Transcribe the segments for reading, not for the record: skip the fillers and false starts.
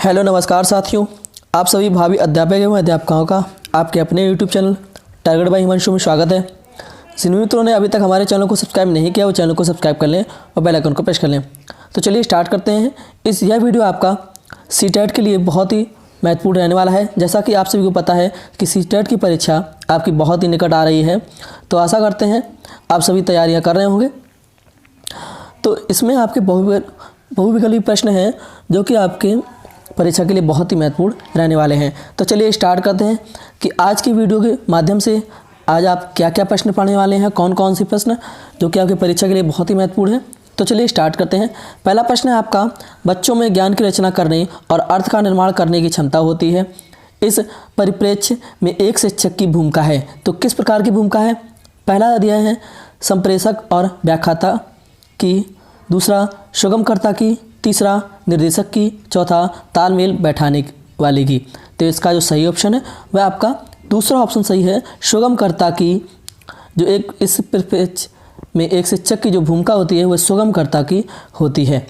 Hello नमस्कार साथियों, आप सभी भावी अध्यापक एवं अध्यापकों का आपके अपने YouTube channel target by Himanshu में स्वागत है। जिन मित्रों ने अभी तक हमारे चैनल को सब्सक्राइब नहीं किया वो चैनल को सब्सक्राइब कर लें और बेल आइकन को प्रेस कर लें। तो चलिए स्टार्ट करते हैं। यह वीडियो आपका सीटेट के लिए बहुत ही महत्वपूर्ण रहने वाला है। जैसा कि आप सभी को पता है कि सीटेट की परीक्षा आपकी बहुत ही निकट आ रही है, तो आशा करते हैं आप सभी तैयारियाँ कर रहे होंगे। तो इसमें आपके बहुविकल्पी प्रश्न हैं जो कि आपके परीक्षा के लिए बहुत ही महत्वपूर्ण रहने वाले हैं। तो चलिए स्टार्ट करते हैं कि आज की वीडियो के माध्यम से आज आप क्या क्या प्रश्न पढ़ने वाले हैं, कौन कौन से प्रश्न जो कि आपकी परीक्षा के लिए बहुत ही महत्वपूर्ण है। तो चलिए स्टार्ट करते हैं। पहला प्रश्न है आपका, बच्चों में ज्ञान की रचना करने और अर्थ का निर्माण करने की क्षमता होती है। इस परिप्रेक्ष्य में एक शिक्षक की भूमिका है। तो किस प्रकार की भूमिका है? पहला दिया है संप्रेषक और व्याख्याता की, दूसरा सुगमकर्ता की, तीसरा निर्देशक की, चौथा तालमेल बैठाने वाले की। तो इसका जो सही ऑप्शन है वह आपका दूसरा ऑप्शन सही है, सुगमकर्ता की। जो एक इस परिप्रेक्ष्य में एक शिक्षक की जो भूमिका होती है वह सुगमकर्ता की होती है।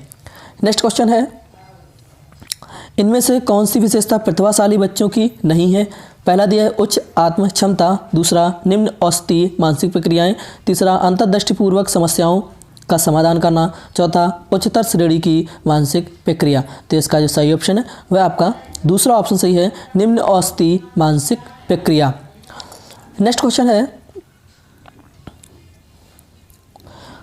नेक्स्ट क्वेश्चन है, इनमें से कौन सी विशेषता प्रतिभाशाली बच्चों की नहीं है? पहला दिया है उच्च आत्म क्षमता, दूसरा निम्न औसतीय मानसिक प्रक्रियाएं, तीसरा अंतर्दृष्टिपूर्वक समस्याओं का समाधान करना, चौथा उच्चतर श्रेणी की मानसिक प्रक्रिया। तो इसका जो सही ऑप्शन है वह आपका दूसरा ऑप्शन सही है, निम्न औसतीय मानसिक प्रक्रिया। नेक्स्ट क्वेश्चन है,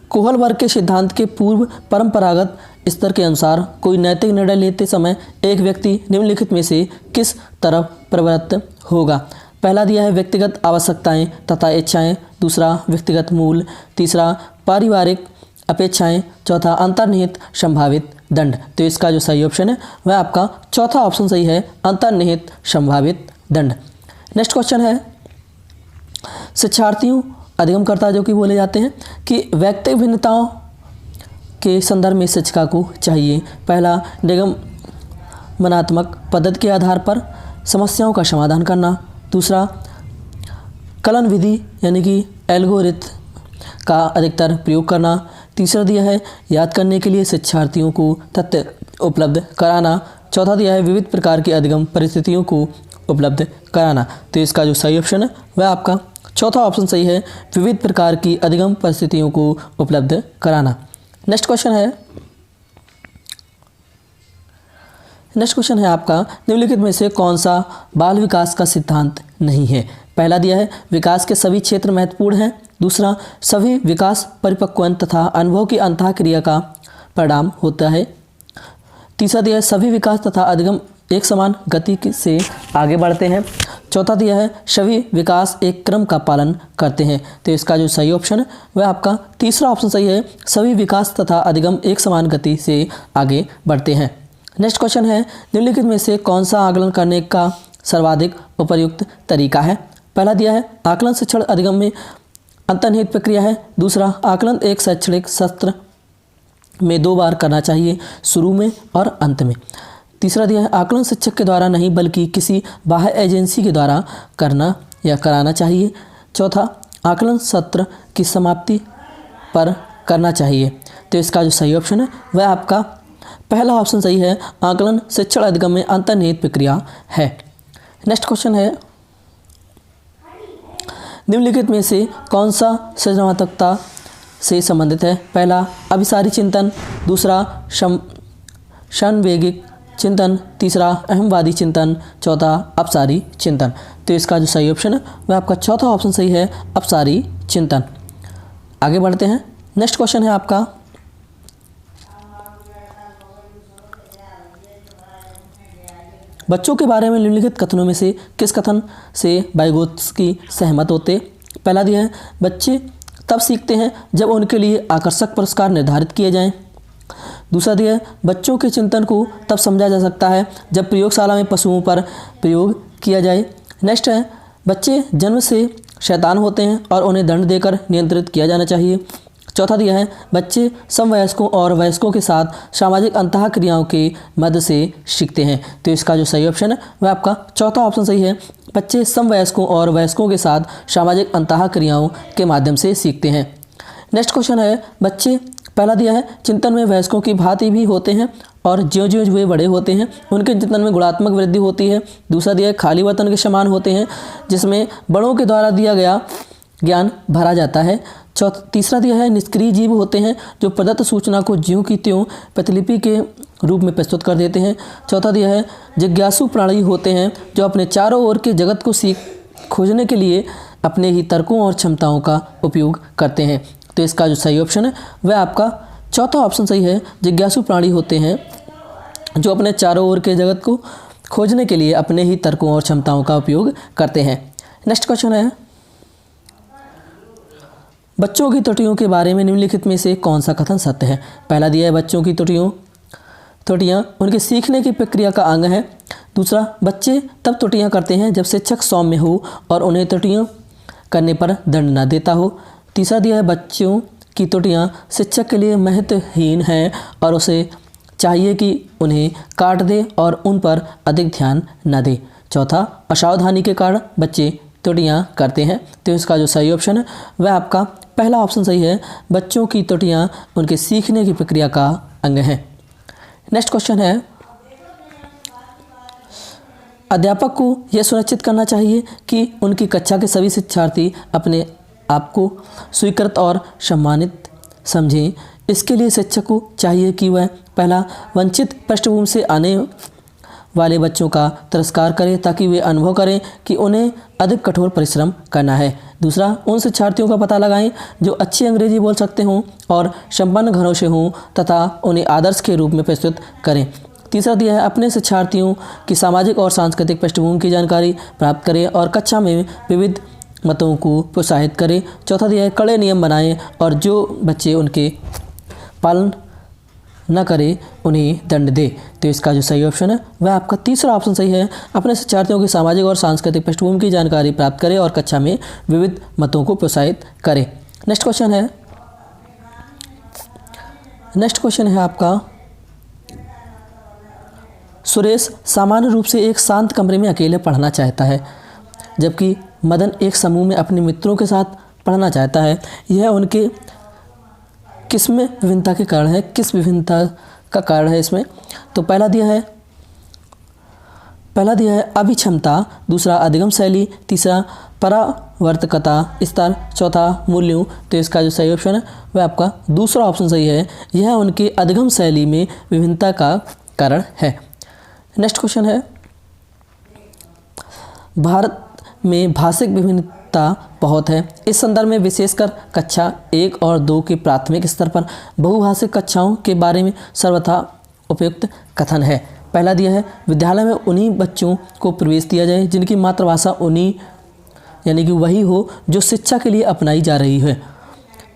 कोहलबर्ग के सिद्धांत के पूर्व परंपरागत स्तर के अनुसार कोई नैतिक निर्णय लेते समय एक व्यक्ति निम्नलिखित में से किस तरफ प्रवृत्त होगा? पहला दिया है व्यक्तिगत आवश्यकताएं तथा इच्छाएं, दूसरा व्यक्तिगत मूल, तीसरा पारिवारिक अपेक्षाएं, चौथा अंतर्निहित संभावित दंड। तो इसका जो सही ऑप्शन है वह आपका चौथा ऑप्शन सही है, अंतर्निहित संभावित दंड। नेक्स्ट क्वेश्चन है, शिक्षार्थियों अधिगमकर्ता जो कि बोले जाते हैं कि व्यक्तिगत भिन्नताओं के संदर्भ में शिक्षिका को चाहिए। पहला निगमनात्मक पद्धति के आधार पर समस्याओं का समाधान करना, दूसरा कलन विधि यानी कि एल्गोरिथम का अधिकतर प्रयोग करना, तीसरा दिया है याद करने के लिए शिक्षार्थियों को तथ्य उपलब्ध कराना, चौथा दिया है विविध प्रकार की अधिगम परिस्थितियों को उपलब्ध कराना। तो इसका जो सही ऑप्शन है वह आपका चौथा ऑप्शन सही है, विविध प्रकार की अधिगम परिस्थितियों को उपलब्ध कराना। नेक्स्ट क्वेश्चन है आपका, निम्नलिखित में से कौन सा बाल विकास का सिद्धांत नहीं है? पहला दिया है विकास के सभी क्षेत्र महत्वपूर्ण हैं, दूसरा सभी विकास परिपक्वन तथा अनुभव की अंतःक्रिया का परिणाम होता है, तीसरा दिया है सभी विकास तथा अधिगम एक समान गति से आगे बढ़ते हैं, चौथा दिया है सभी विकास एक क्रम का पालन करते हैं। तो इसका जो सही ऑप्शन है वह आपका तीसरा ऑप्शन सही है, सभी विकास तथा अधिगम एक समान गति से आगे बढ़ते हैं। नेक्स्ट क्वेश्चन है, निम्नलिखित में से कौन सा आकलन करने का सर्वाधिक उपयुक्त तरीका है? पहला दिया है आकलन शिक्षण अधिगम में अंतर्निहित प्रक्रिया है, दूसरा आकलन एक शैक्षणिक सत्र में 2 बार करना चाहिए, शुरू में और अंत में, तीसरा दिया है आकलन शिक्षक के द्वारा नहीं बल्कि किसी बाह्य एजेंसी के द्वारा करना या कराना चाहिए, चौथा आकलन सत्र की समाप्ति पर करना चाहिए। तो इसका जो सही ऑप्शन है वह आपका पहला ऑप्शन सही है, आकलन शिक्षण अधिगम में अंतर्निहित प्रक्रिया है। नेक्स्ट क्वेश्चन है, निम्नलिखित में से कौन सा सृजनात्मकता से संबंधित है? पहला अभिसारी चिंतन, दूसरा संवेगिक चिंतन, तीसरा अहमवादी चिंतन, चौथा अपसारी चिंतन। तो इसका जो सही ऑप्शन है वह आपका चौथा ऑप्शन सही है, अपसारी चिंतन। आगे बढ़ते हैं। नेक्स्ट क्वेश्चन है आपका, बच्चों के बारे में निम्नलिखित कथनों में से किस कथन से वाइगोत्स्की सहमत होते? पहला दिया है बच्चे तब सीखते हैं जब उनके लिए आकर्षक पुरस्कार निर्धारित किए जाएं, दूसरा दिया है बच्चों के चिंतन को तब समझा जा सकता है जब प्रयोगशाला में पशुओं पर प्रयोग किया जाए। नेक्स्ट है बच्चे जन्म से शैतान होते हैं और उन्हें दंड देकर नियंत्रित किया जाना चाहिए, चौथा दिया है बच्चे समवयस्कों और वयस्कों के साथ सामाजिक अंतःक्रियाओं के मध्य से सीखते हैं। तो इसका जो सही ऑप्शन है वह आपका चौथा ऑप्शन सही है, बच्चे समवयस्कों और वयस्कों के साथ सामाजिक अंतःक्रियाओं के माध्यम से सीखते हैं। नेक्स्ट क्वेश्चन है, बच्चे पहला दिया है चिंतन में वयस्कों की भांति भी होते हैं और ज्यों ज्यों वे बड़े होते हैं उनके चिंतन में गुणात्मक वृद्धि होती है। दूसरा दिया है खाली बर्तन के समान होते हैं जिसमें बड़ों के द्वारा दिया गया ज्ञान भरा जाता है। तीसरा दिया है निष्क्रिय जीव होते हैं जो प्रदत्त सूचना को ज्यों की त्यों प्रतिलिपि के रूप में प्रस्तुत कर देते हैं। चौथा दिया है जिज्ञासु प्राणी होते हैं जो अपने चारों ओर के जगत को खोजने के लिए अपने ही तर्कों और क्षमताओं का उपयोग करते हैं। तो इसका जो सही ऑप्शन है वह आपका चौथा ऑप्शन सही है। जिज्ञासु प्राणी होते हैं जो अपने चारों ओर के जगत को खोजने के लिए अपने ही तर्कों और क्षमताओं का उपयोग करते हैं। नेक्स्ट क्वेश्चन है बच्चों की त्रुटियों के बारे में निम्नलिखित में से कौन सा कथन सत्य है। पहला दिया है बच्चों की त्रुटियाँ उनके सीखने की प्रक्रिया का अंग है। दूसरा बच्चे तब त्रुटियाँ करते हैं जब शिक्षक सौम्य हो और उन्हें त्रुटियाँ करने पर दंड न देता हो। तीसरा दिया है बच्चों की त्रुटियाँ शिक्षक के लिए महत्वहीन हैं और उसे चाहिए कि उन्हें काट दे और उन पर अधिक ध्यान न दे। चौथा असावधानी के कारण बच्चे त्रुटियाँ करते हैं। तो इसका जो सही ऑप्शन है वह आपका पहला ऑप्शन सही है। बच्चों की त्रुटियाँ उनके सीखने की प्रक्रिया का अंग है। नेक्स्ट क्वेश्चन है अध्यापक को यह सुनिश्चित करना चाहिए कि उनकी कक्षा के सभी शिक्षार्थी अपने आप को स्वीकृत और सम्मानित समझें। इसके लिए शिक्षक को चाहिए कि वह पहला वंचित पृष्ठभूमि से आने वाले बच्चों का तिरस्कार करें ताकि वे अनुभव करें कि उन्हें अधिक कठोर परिश्रम करना है। दूसरा उन शिक्षार्थियों का पता लगाएं जो अच्छी अंग्रेजी बोल सकते हों और संपन्न घरों से हों तथा उन्हें आदर्श के रूप में प्रस्तुत करें। तीसरा दिया है अपने शिक्षार्थियों की सामाजिक और सांस्कृतिक पृष्ठभूमि की जानकारी प्राप्त करें और कक्षा में विविध मतों को प्रोत्साहित करें। चौथा दिया है कड़े नियम बनाएं और जो बच्चे उनके पालन न करे उन्हें दंड दे। तो इसका जो सही ऑप्शन है वह आपका तीसरा ऑप्शन सही है। अपने शिक्षार्थियों की सामाजिक और सांस्कृतिक पृष्ठभूमि की जानकारी प्राप्त करें और कक्षा में विविध मतों को प्रोत्साहित करें। नेक्स्ट क्वेश्चन है आपका सुरेश सामान्य रूप से एक शांत कमरे में अकेले पढ़ना चाहता है जबकि मदन एक समूह में अपने मित्रों के साथ पढ़ना चाहता है। यह उनके किस में विभिन्नता के कारण है, किस विभिन्नता का कारण है इसमें। तो पहला दिया है अभिक्षमता, दूसरा अधिगम शैली, तीसरा परावर्तकता स्तर, चौथा मूल्यों। तो इसका जो सही ऑप्शन है वह आपका दूसरा ऑप्शन सही है। यह उनके अधिगम शैली में विभिन्नता का कारण है। नेक्स्ट क्वेश्चन है भारत में भाषिक विभिन्नता बहुत है। इस संदर्भ में विशेषकर कक्षा 1 और 2 के प्राथमिक स्तर पर बहुभाषिक कक्षाओं के बारे में सर्वथा उपयुक्त कथन है। पहला दिया है विद्यालय में उन्हीं बच्चों को प्रवेश दिया जाए जिनकी मातृभाषा उन्हीं यानी कि वही हो जो शिक्षा के लिए अपनाई जा रही है।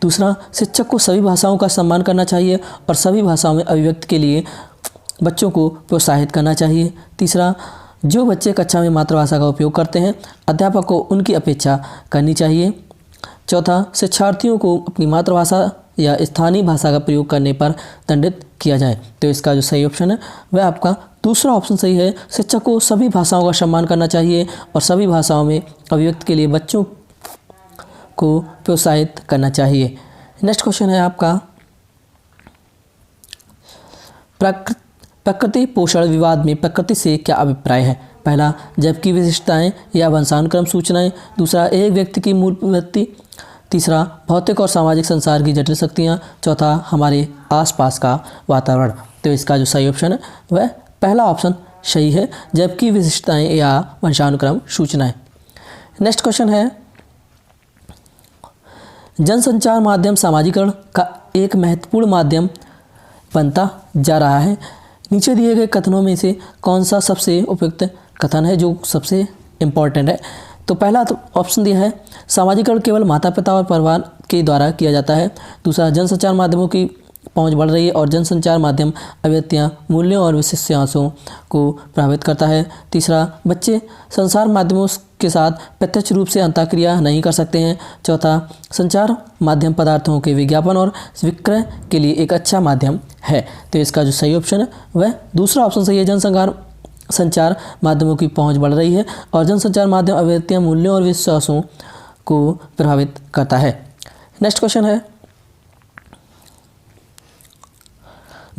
दूसरा शिक्षक को सभी भाषाओं का सम्मान करना चाहिए और सभी भाषाओं में अभिव्यक्ति के लिए बच्चों को प्रोत्साहित करना चाहिए। तीसरा जो बच्चे कक्षा में मातृभाषा का उपयोग करते हैं अध्यापक को उनकी अपेक्षा करनी चाहिए। चौथा शिक्षार्थियों को अपनी मातृभाषा या स्थानीय भाषा का प्रयोग करने पर दंडित किया जाए। तो इसका जो सही ऑप्शन है वह आपका दूसरा ऑप्शन सही है। शिक्षक को सभी भाषाओं का सम्मान करना चाहिए और सभी भाषाओं में अभिव्यक्ति के लिए बच्चों को प्रोत्साहित करना चाहिए। नेक्स्ट क्वेश्चन है आपका प्रकृति पोषण विवाद में प्रकृति से क्या अभिप्राय है। पहला जबकि विशिष्टताएं या वंशानुक्रम सूचनाएं, दूसरा एक व्यक्ति की मूल प्रवृत्ति, तीसरा भौतिक और सामाजिक संसार की जटिल शक्तियाँ, चौथा हमारे आसपास का वातावरण। तो इसका जो सही ऑप्शन है वह पहला ऑप्शन सही है, जबकि विशिष्टताएं या वंशानुक्रम सूचनाएं। नेक्स्ट क्वेश्चन है जनसंचार माध्यम सामाजिकरण का एक महत्वपूर्ण माध्यम बनता जा रहा है। नीचे दिए गए कथनों में से कौन सा सबसे उपयुक्त कथन है जो सबसे इम्पॉर्टेंट है। तो पहला तो ऑप्शन दिया है सामाजिकरण केवल माता पिता और परिवार के द्वारा किया जाता है। दूसरा जनसंचार माध्यमों की पहुंच बढ़ रही है और जनसंचार माध्यम अभिव्यक्तियाँ मूल्यों और विशिष्टांशों को प्रभावित करता है। तीसरा बच्चे संचार माध्यमों के साथ प्रत्यक्ष रूप से अंतःक्रिया नहीं कर सकते हैं। चौथा संचार माध्यम पदार्थों के विज्ञापन और विक्रय के लिए एक अच्छा माध्यम है। तो इसका जो सही ऑप्शन है वह दूसरा ऑप्शन सही है। जनसंचार माध्यमों की पहुंच बढ़ रही है और जनसंचार माध्यम अभिव्यक्तियाँ मूल्यों और विश्वासों को प्रभावित करता है। नेक्स्ट क्वेश्चन है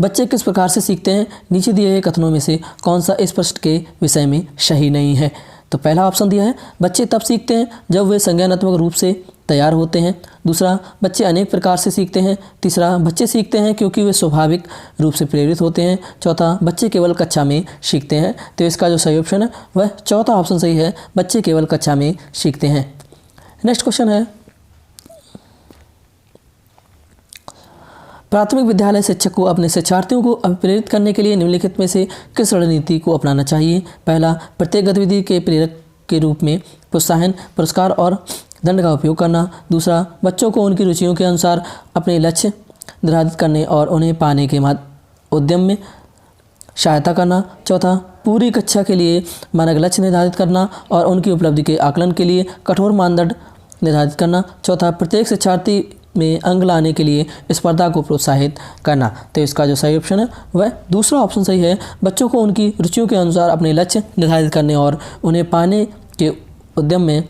बच्चे किस प्रकार से सीखते हैं, नीचे दिए गए कथनों में से कौन सा इस प्रश्न के विषय में सही नहीं है। तो पहला ऑप्शन दिया है बच्चे तब सीखते हैं जब वे संज्ञानात्मक रूप से तैयार होते हैं। दूसरा, बच्चे अनेक प्रकार से सीखते हैं। तीसरा, बच्चे सीखते हैं क्योंकि वे स्वाभाविक रूप से प्रेरित होते हैं। चौथा, बच्चे केवल कक्षा में सीखते हैं। तो इसका जो सही ऑप्शन है वह चौथा ऑप्शन सही है, बच्चे केवल कक्षा में सीखते हैं। नेक्स्ट क्वेश्चन है, प्राथमिक विद्यालय शिक्षक को अपने शिक्षार्थियों को अभिप्रेरित करने के लिए निम्नलिखित में से किस रणनीति को अपनाना चाहिए। पहला, प्रत्येक गतिविधि के प्रेरक के रूप में प्रोत्साहन, पुरस्कार और दंड का उपयोग करना। दूसरा, बच्चों को उनकी रुचियों के अनुसार अपने लक्ष्य निर्धारित करने और उन्हें पाने के उद्यम में सहायता करना। चौथा, पूरी कक्षा के लिए मानक लक्ष्य निर्धारित करना और उनकी उपलब्धि के आकलन के लिए कठोर मानदंड निर्धारित करना। चौथा, प्रत्येक शिक्षार्थी में अंक लाने के लिए स्पर्धा को प्रोत्साहित करना। तो इसका जो सही ऑप्शन है वह दूसरा ऑप्शन सही है, बच्चों को उनकी रुचियों के अनुसार अपने लक्ष्य निर्धारित करने और उन्हें पाने के उद्यम में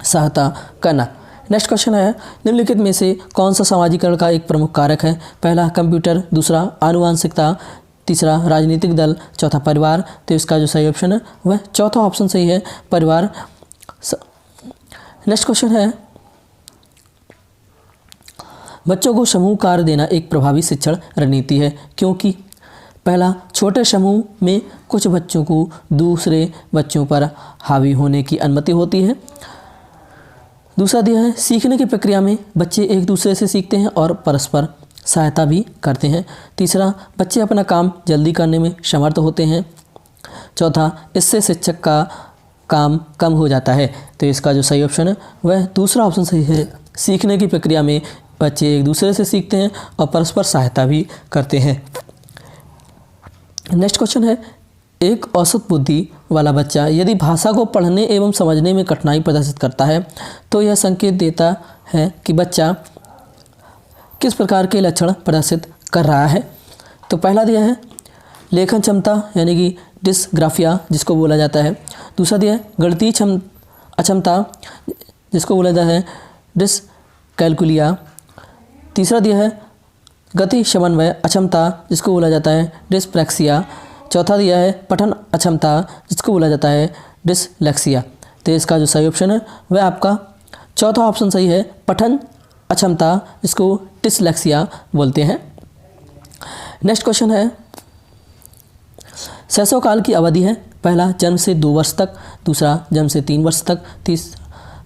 सहायता करना। नेक्स्ट क्वेश्चन है, निम्नलिखित में से कौन सा समाजीकरण का एक प्रमुख कारक है। पहला, कंप्यूटर। दूसरा, आनुवंशिकता। तीसरा, राजनीतिक दल। चौथा, परिवार। तो इसका जो सही ऑप्शन है वह चौथा ऑप्शन सही है, परिवार। नेक्स्ट क्वेश्चन है, बच्चों को समूह कार्य देना एक प्रभावी शिक्षण रणनीति है क्योंकि पहला, छोटे समूह में कुछ बच्चों को दूसरे बच्चों पर हावी होने की अनुमति होती है। दूसरा दिया है, सीखने की प्रक्रिया में बच्चे एक दूसरे से सीखते हैं और परस्पर सहायता भी करते हैं। तीसरा, बच्चे अपना काम जल्दी करने में समर्थ होते हैं। चौथा, इससे शिक्षक का काम कम हो जाता है। तो इसका जो सही ऑप्शन है वह दूसरा ऑप्शन सही है, सीखने की प्रक्रिया में बच्चे एक दूसरे से सीखते हैं और परस्पर सहायता भी करते हैं। नेक्स्ट क्वेश्चन है, एक औसत बुद्धि वाला बच्चा यदि भाषा को पढ़ने एवं समझने में कठिनाई प्रदर्शित करता है तो यह संकेत देता है कि बच्चा किस प्रकार के लक्षण प्रदर्शित कर रहा है। तो पहला दिया है लेखन क्षमता यानी कि डिस्ग्राफिया जिसको बोला जाता है। दूसरा दिया है गणितीय अक्षमता जिसको बोला जाता है डिसकैलकुलिया। तीसरा दिया है गति समन्वय अक्षमता जिसको बोला जाता है डिस्प्रैक्सिया। चौथा दिया है पठन अक्षमता जिसको बोला जाता है डिसलेक्सिया। तो इसका जो सही ऑप्शन है वह आपका चौथा ऑप्शन सही है, पठन अक्षमता जिसको डिसलेक्सिया बोलते हैं। नेक्स्ट क्वेश्चन है, शैशव काल की अवधि है। पहला, जन्म से 2 वर्ष तक। दूसरा, जन्म से 3 वर्ष तक।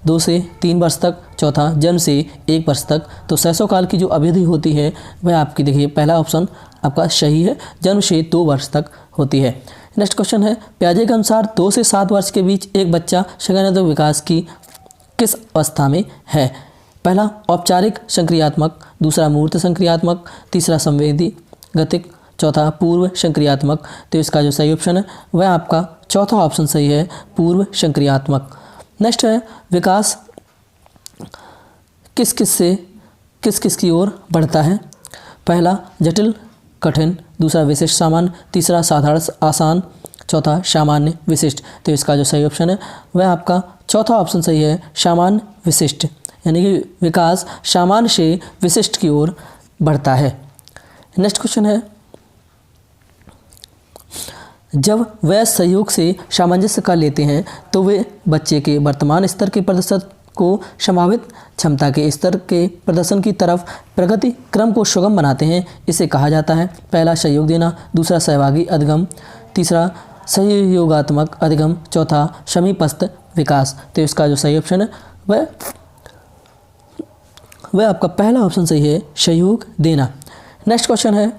2 से 3 वर्ष तक। चौथा, जन्म से 1 वर्ष तक। तो शैशव काल की जो अवधि होती है वह आपकी देखिए पहला ऑप्शन आपका सही है, जन्म से 2 वर्ष तक होती है। नेक्स्ट क्वेश्चन है, पियाजे के अनुसार 2 से 7 वर्ष के बीच एक बच्चा संज्ञानात्मक विकास की किस अवस्था में है। पहला, औपचारिक संक्रियात्मक। दूसरा, मूर्त संक्रियात्मक। तीसरा, संवेदी गतिक। चौथा, पूर्व संक्रियात्मक। तो इसका जो सही ऑप्शन है वह आपका चौथा ऑप्शन सही है, पूर्व संक्रियात्मक। नेक्स्ट है, विकास किस किस की ओर बढ़ता है। पहला, जटिल कठिन। दूसरा, विशिष्ट सामान्य। तीसरा, साधारण आसान। चौथा, सामान्य विशिष्ट। तो इसका जो सही ऑप्शन है वह आपका चौथा ऑप्शन सही है, सामान्य विशिष्ट, यानी कि विकास सामान्य से विशिष्ट की ओर बढ़ता है। नेक्स्ट क्वेश्चन है, जब वे सहयोग से सामंजस्य कर लेते हैं तो वे बच्चे के वर्तमान स्तर के प्रदर्शन को संभावित क्षमता के स्तर के प्रदर्शन की तरफ प्रगति क्रम को सुगम बनाते हैं। इसे कहा जाता है पहला, सहयोग देना। दूसरा, सहभागी अधिगम। तीसरा, सहयोगात्मक अधिगम। चौथा, समीपस्थ विकास। तो इसका जो सही ऑप्शन है वह आपका पहला ऑप्शन सही है, सहयोग देना। नेक्स्ट क्वेश्चन है,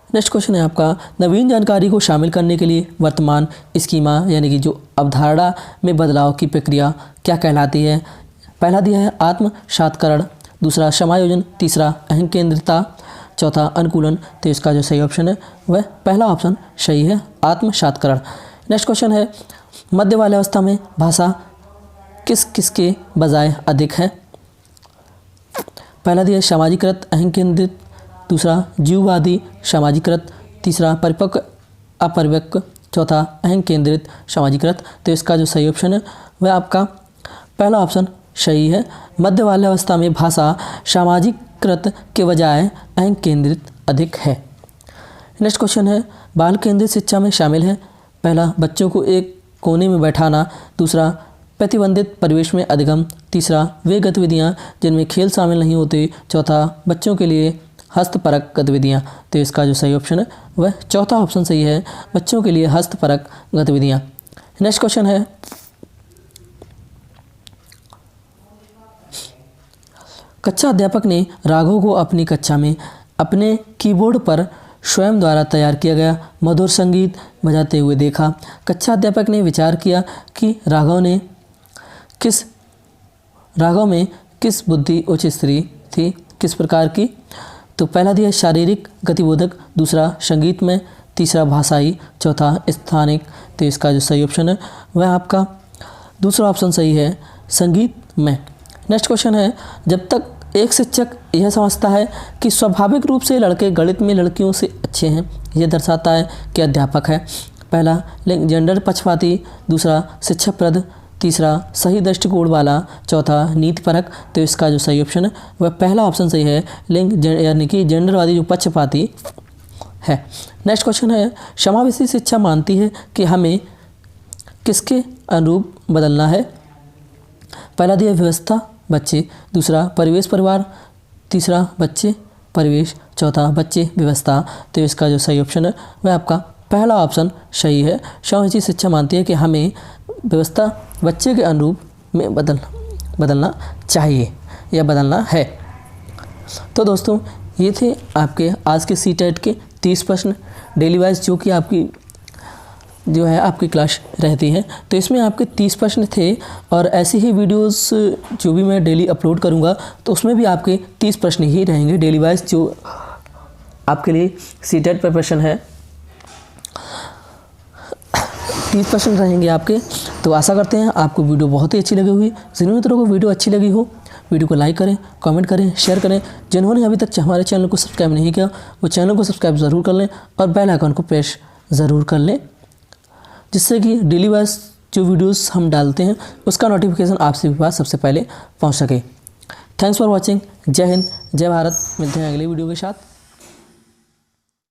नेक्स्ट क्वेश्चन है आपका, नवीन जानकारी को शामिल करने के लिए वर्तमान स्कीमा यानी कि जो अवधारणा में बदलाव की प्रक्रिया क्या कहलाती है। पहला दिया है आत्म साक्षात्करण। दूसरा, समायोजन। तीसरा, अहंकेंद्रिता। चौथा, अनुकूलन। तो इसका जो सही ऑप्शन है वह पहला ऑप्शन सही है, आत्म साक्षात्करण। नेक्स्ट क्वेश्चन है, मध्य वाले अवस्था में भाषा किसके बजाय अधिक है। पहला दिया सामाजिकृत अहंकेंद्रित। दूसरा, जीववादी सामाजिकृत। तीसरा, परिपक्व अपरिपक्व चौथा अहंग केंद्रित सामाजिकृत। तो इसका जो सही ऑप्शन है वह आपका पहला ऑप्शन सही है। मध्य बाल्यावस्था में भाषा सामाजिकृत के बजाय अहंग केंद्रित अधिक है। नेक्स्ट क्वेश्चन है बाल केंद्रित शिक्षा में शामिल है। पहला बच्चों को एक कोने में बैठाना, दूसरा प्रतिबंधित परिवेश में अधिगम, तीसरा वे गतिविधियां जिनमें खेल शामिल नहीं होते, चौथा बच्चों के लिए हस्तपरक गतिविधियां। तो इसका जो सही ऑप्शन है वह चौथा ऑप्शन सही है, बच्चों के लिए हस्तपरक गतिविधियां। नेक्स्ट क्वेश्चन है कक्षा अध्यापक ने राघव को अपनी कक्षा में अपने कीबोर्ड पर स्वयं द्वारा तैयार किया गया मधुर संगीत बजाते हुए देखा। कक्षा अध्यापक ने विचार किया कि राघव में किस बुद्धि उच्च स्त्री थी, किस प्रकार की। तो पहला दिया शारीरिक गतिबोधक, दूसरा संगीत में, तीसरा भाषाई, चौथा स्थानिक। तो इसका जो सही ऑप्शन है वह आपका दूसरा ऑप्शन सही है, संगीत में। नेक्स्ट क्वेश्चन है जब तक एक शिक्षक यह समझता है कि स्वाभाविक रूप से लड़के गणित में लड़कियों से अच्छे हैं, यह दर्शाता है कि अध्यापक है। पहला लिंग जेंडर पक्षपाती, दूसरा शिक्षाप्रद, तीसरा सही दृष्टिकोण वाला, चौथा नीतिपरक। तो इसका जो सही ऑप्शन है वह पहला ऑप्शन सही है, लिंग यानी कि जेंडरवादी जो पक्षपाती है। नेक्स्ट क्वेश्चन है समावेशी शिक्षा मानती है कि हमें किसके अनुरूप बदलना है। पहला दिया व्यवस्था बच्चे, दूसरा परिवेश परिवार, तीसरा बच्चे परिवेश, चौथा बच्चे व्यवस्था। तो इसका जो सही ऑप्शन है वह आपका पहला ऑप्शन सही है। समावेशी शिक्षा मानती है कि हमें व्यवस्था बच्चे के अनुरूप में बदलना चाहिए या बदलना है। तो दोस्तों ये थे आपके आज के सीटेट के 30 प्रश्न डेली वाइज जो कि आपकी क्लास रहती है। तो इसमें आपके 30 प्रश्न थे और ऐसे ही वीडियोस जो भी मैं डेली अपलोड करूंगा तो उसमें भी आपके 30 प्रश्न ही रहेंगे डेली वाइज जो आपके लिए सीटेट प्रिपरेशन है। 30 प्रश्न रहेंगे आपके। तो आशा करते हैं आपको वीडियो बहुत ही अच्छी लगी हुई। जिन मित्रों को वीडियो अच्छी लगी हो वीडियो को लाइक करें, कमेंट करें, शेयर करें। जिन्होंने अभी तक हमारे चैनल को सब्सक्राइब नहीं किया वो चैनल को सब्सक्राइब ज़रूर कर लें और बेल आइकन को प्रेस ज़रूर कर लें, जिससे कि डेली वाइज जो वीडियोस हम डालते हैं उसका नोटिफिकेशन आपसे पास सबसे पहले पहुंच सके। Thanks for watching. जय हिंद, जय भारत। मिलते हैं अगले वीडियो के साथ।